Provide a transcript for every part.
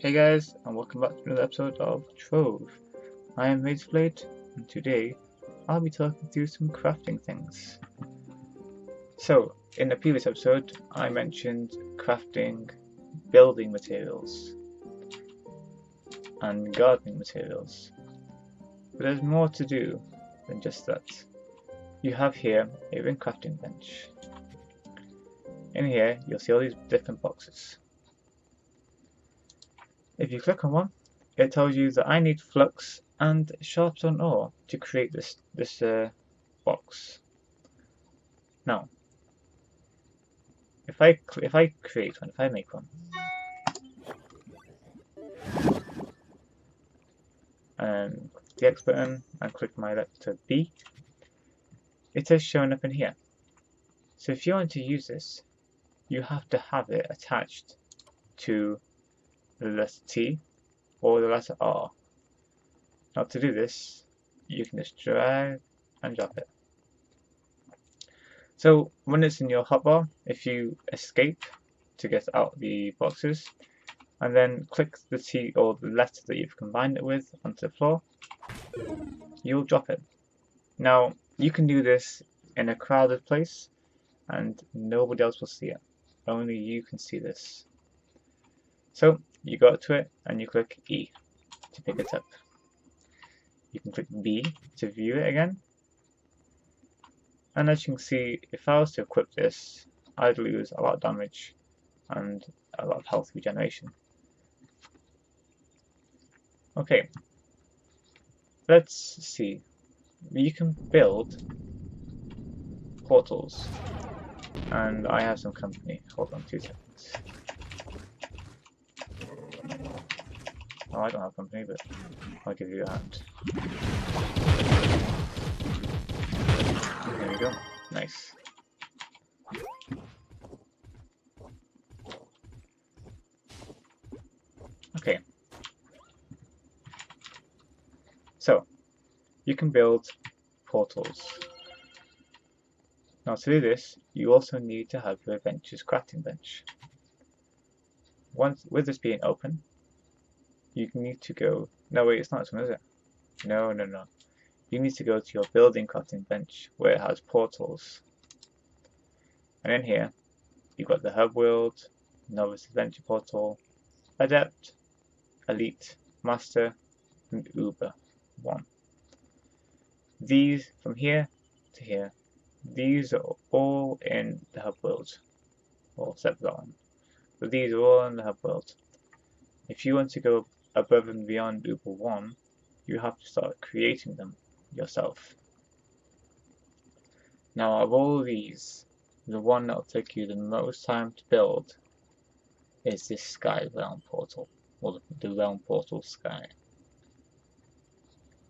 Hey guys, and welcome back to another episode of Trove. I am Razorblade, and today I'll be talking through some crafting things. So, in the previous episode, I mentioned crafting building materials and gardening materials. But there's more to do than just that. You have here a ring crafting bench. In here, you'll see all these different boxes. If you click on one, it tells you that I need flux and sharpstone ore to create this box. Now, if I create one, if I make one, and click the X button and click my letter B, it is showing up in here. So if you want to use this, you have to have it attached to the letter T or the letter R. Now to do this, you can just drag and drop it. So when it's in your hotbar, if you escape to get out the boxes, and then click the T or the letter that you've combined it with onto the floor, you'll drop it. Now you can do this in a crowded place and nobody else will see it. Only you can see this. So you go to it and you click E to pick it up. You can click B to view it again. And as you can see, if I was to equip this, I'd lose a lot of damage and a lot of health regeneration. Okay, let's see. You can build portals. And I have some company. Hold on 2 seconds. Oh, I don't have company, but I'll give you a hand. There we go. Nice. Okay. So, you can build portals. Now to do this, you also need to have your adventures crafting bench. Once, with this being open, you need to go, no wait, it's not this one, is it? No. You need to go to your building crafting bench where it has portals. And in here, you've got the hub world, novice adventure portal, adept, elite, master, and uber 1. These, from here to here, these are all in the hub world, or except that one. But these are all in the hub world. If you want to go above and beyond Uber 1, you have to start creating them yourself. Now of all these, the one that will take you the most time to build is this Sky Realm Portal, or the Realm Portal Sky.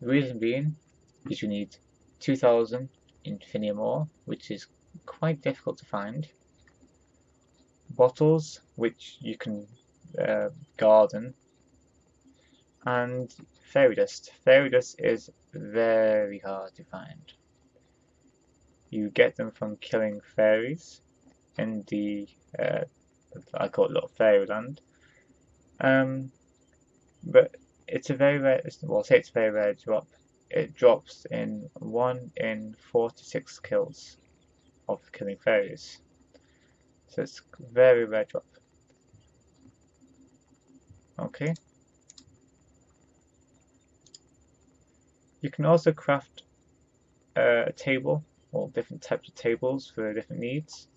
The reason being is you need 2000 Infinium ore, which is quite difficult to find, bottles, which you can garden, and fairy dust. Fairy dust is very hard to find. You get them from killing fairies in the, I call it Little Fairyland. But it's a very rare, well, say it's a very rare drop. It drops in 1 in 4 to 6 kills of killing fairies. So it's a very rare drop. Okay. You can also craft a table, or different types of tables for different needs.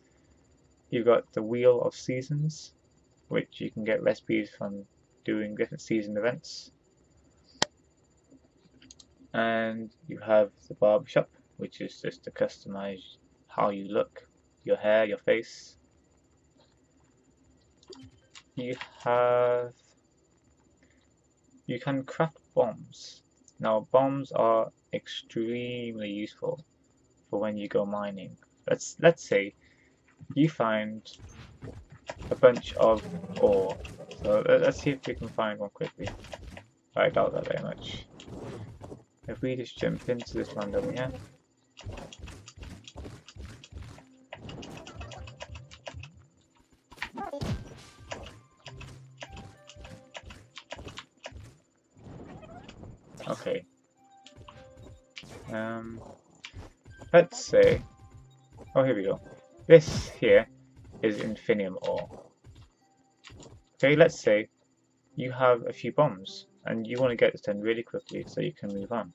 You've got the Wheel of Seasons, which you can get recipes from doing different season events. And you have the barbershop, which is just to customize how you look, your hair, your face. You can craft bombs. Now bombs are extremely useful for when you go mining. Let's say you find a bunch of ore. So let's see if we can find one quickly. I doubt that very much. If we just jump into this land over here. Okay. Let's say, oh, here we go. This here is infinium ore. Okay, let's say you have a few bombs and you want to get this done really quickly so you can move on.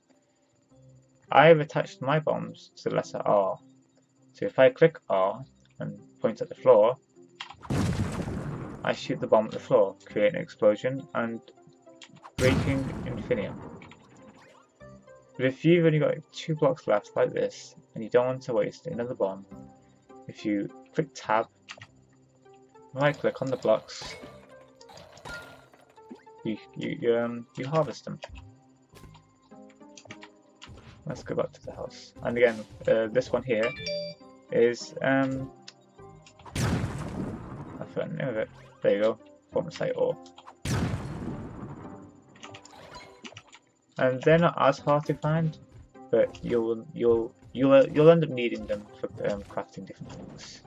I have attached my bombs to the letter R. So if I click R and point at the floor, I shoot the bomb at the floor, creating an explosion and breaking infinium. But if you've only got 2 blocks left like this, and you don't want to waste another bomb, if you click Tab, right click on the blocks, you harvest them. Let's go back to the house. And again, this one here is I forgot the name of it. There you go, former site ore. And they're not as hard to find, but you'll end up needing them for crafting different things.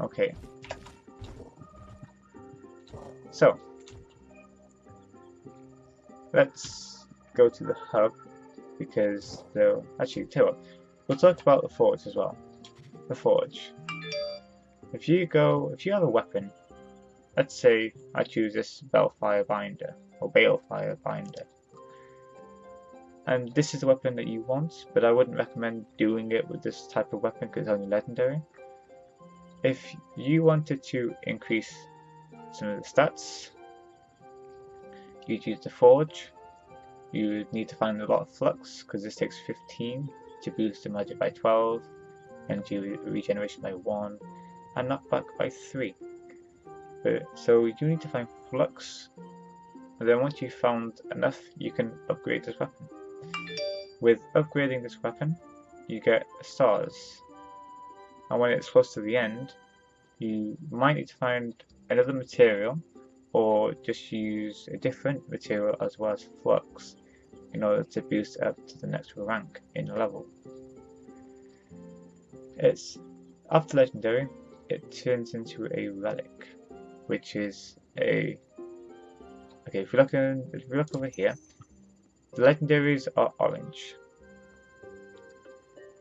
Okay. So let's go to the hub because they'll actually tell you what, we'll talk about the forge as well. The forge. If you have a weapon. Let's say I choose this Balefire Binder, or Balefire Binder. And this is the weapon that you want, but I wouldn't recommend doing it with this type of weapon because it's only legendary. If you wanted to increase some of the stats, you'd use the Forge. You would need to find a lot of Flux, because this takes 15 to boost the magic by 12, energy regeneration by 1, and knockback by 3. So you need to find Flux, and then once you've found enough, you can upgrade this weapon. With upgrading this weapon, you get stars, and when it's close to the end, you might need to find another material, or just use a different material as well as Flux, in order to boost up to the next rank in the level. After legendary, it turns into a relic. Which is okay. If you look over here, the legendaries are orange.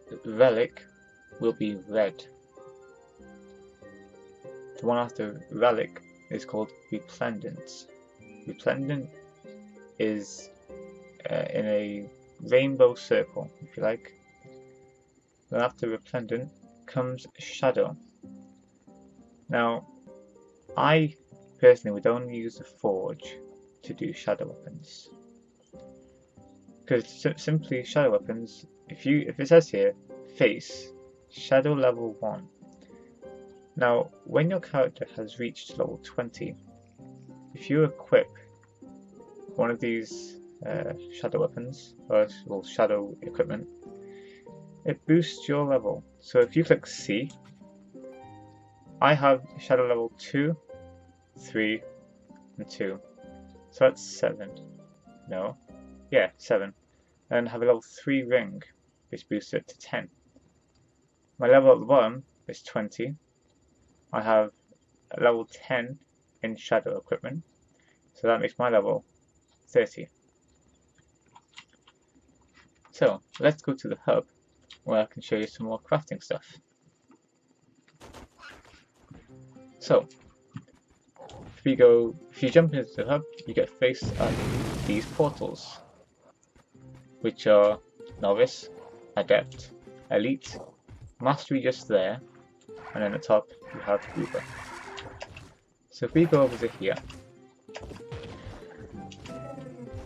The relic will be red. The one after relic is called Resplendent. Resplendent is in a rainbow circle, if you like. Then after Resplendent comes Shadow. Now, I personally would only use the Forge to do shadow weapons, because simply shadow weapons, if it says here face shadow level 1, now when your character has reached level 20, if you equip one of these shadow weapons or shadow equipment, it boosts your level. So if you click C, I have shadow level 2, 3, and 2. So that's 7. No. Yeah, 7. And have a level 3 ring, which boosts it to 10. My level at the bottom is 20. I have a level 10 in shadow equipment. So that makes my level 30. So let's go to the hub, where I can show you some more crafting stuff. So, if you jump into the hub, you get faced at these portals, which are Novice, Adept, Elite, Mastery just there, and then at the top you have Uber. So if we go over to here,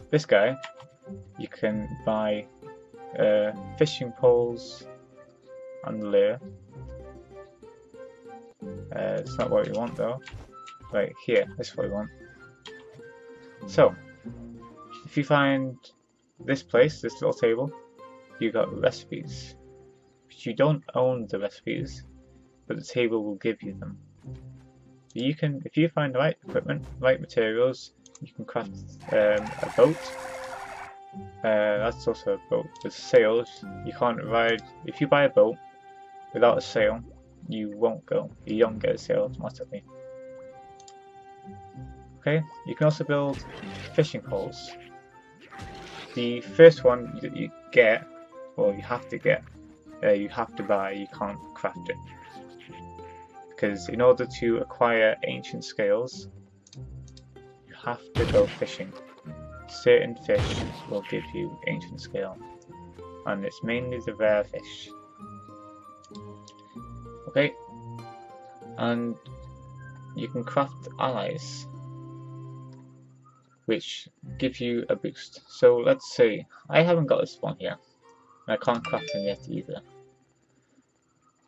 this guy, you can buy fishing poles and lure. It's not what we want though. Right here, this is what we want. So, if you find this place, this little table, you got recipes. But you don't own the recipes, but the table will give you them. You can, if you find the right equipment, right materials, you can craft a boat. That's also a boat with sails. You can't ride. If you buy a boat without a sail, you won't go. You don't get a sail automatically. Okay, you can also build fishing poles. The first one that you get, or you have to get, you have to buy, you can't craft it. Because in order to acquire ancient scales, you have to go fishing. Certain fish will give you ancient scale, and it's mainly the rare fish. Okay, and you can craft allies, which give you a boost. So let's say I haven't got this one here, and I can't craft him yet either.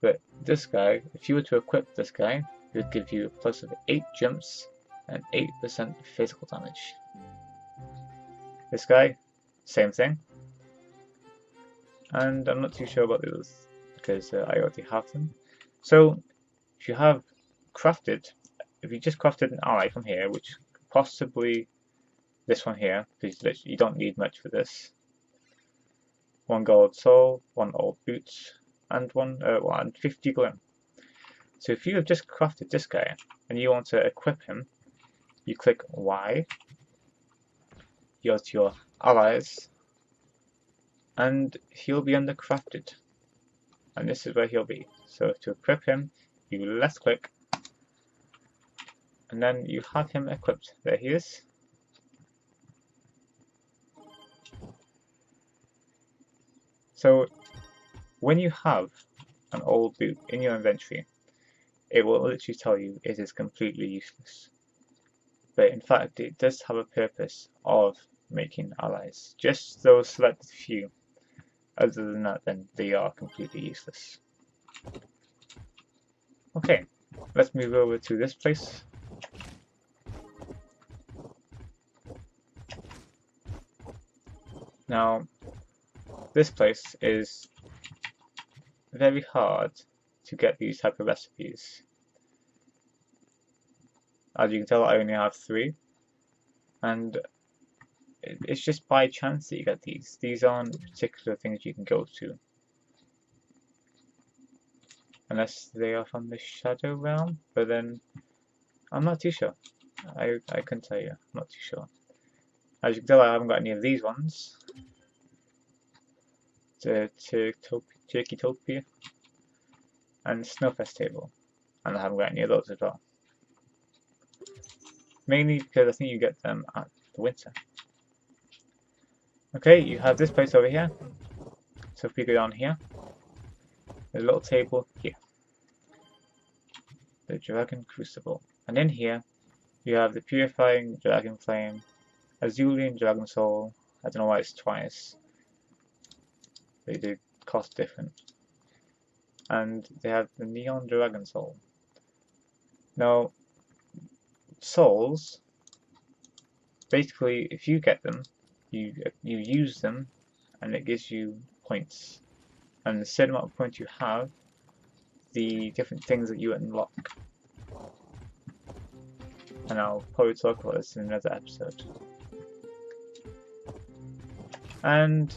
But this guy, if you were to equip this guy, it would give you a plus of 8 jumps and 8% physical damage. This guy, same thing. And I'm not too sure about the others because I already have them. So if you have crafted, if you just crafted an ally from here, which possibly this one here, because you don't need much for this. 1 gold soul, 1 old boots, and 50 glim. So if you have just crafted this guy and you want to equip him, you click Y, you go to your allies, and he'll be under crafted. And this is where he'll be. So to equip him, you left click, and then you have him equipped. There he is. So when you have an old boot in your inventory, it will literally tell you it is completely useless. But in fact, it does have a purpose of making allies. Just those selected few. Other than that, then they are completely useless. Okay, let's move over to this place. Now, this place is very hard to get these type of recipes. As you can tell, I only have 3, and it's just by chance that you get these. These aren't particular things you can go to, unless they are from the Shadow Realm, but then I'm not too sure. I couldn't tell you, I'm not too sure. As you can tell, I haven't got any of these ones. The Turkeytopia and Snowfest Table, and I haven't got any of those as well. Mainly because I think you get them at the winter. Okay, you have this place over here. So if we go down here, there's a little table here. The Dragon Crucible. And in here, you have the Purifying Dragon Flame, Azulian Dragon Soul. I don't know why it's twice. They do cost different. And they have the Neon Dragon Soul. Now, souls, basically, if you get them, you use them, and it gives you points. And the certain amount of points you have, the different things that you unlock. And I'll probably talk about this in another episode. And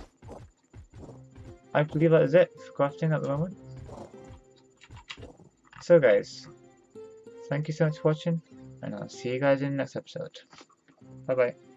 I believe that is it for crafting at the moment. So guys, thank you so much for watching, and I'll see you guys in the next episode. Bye bye.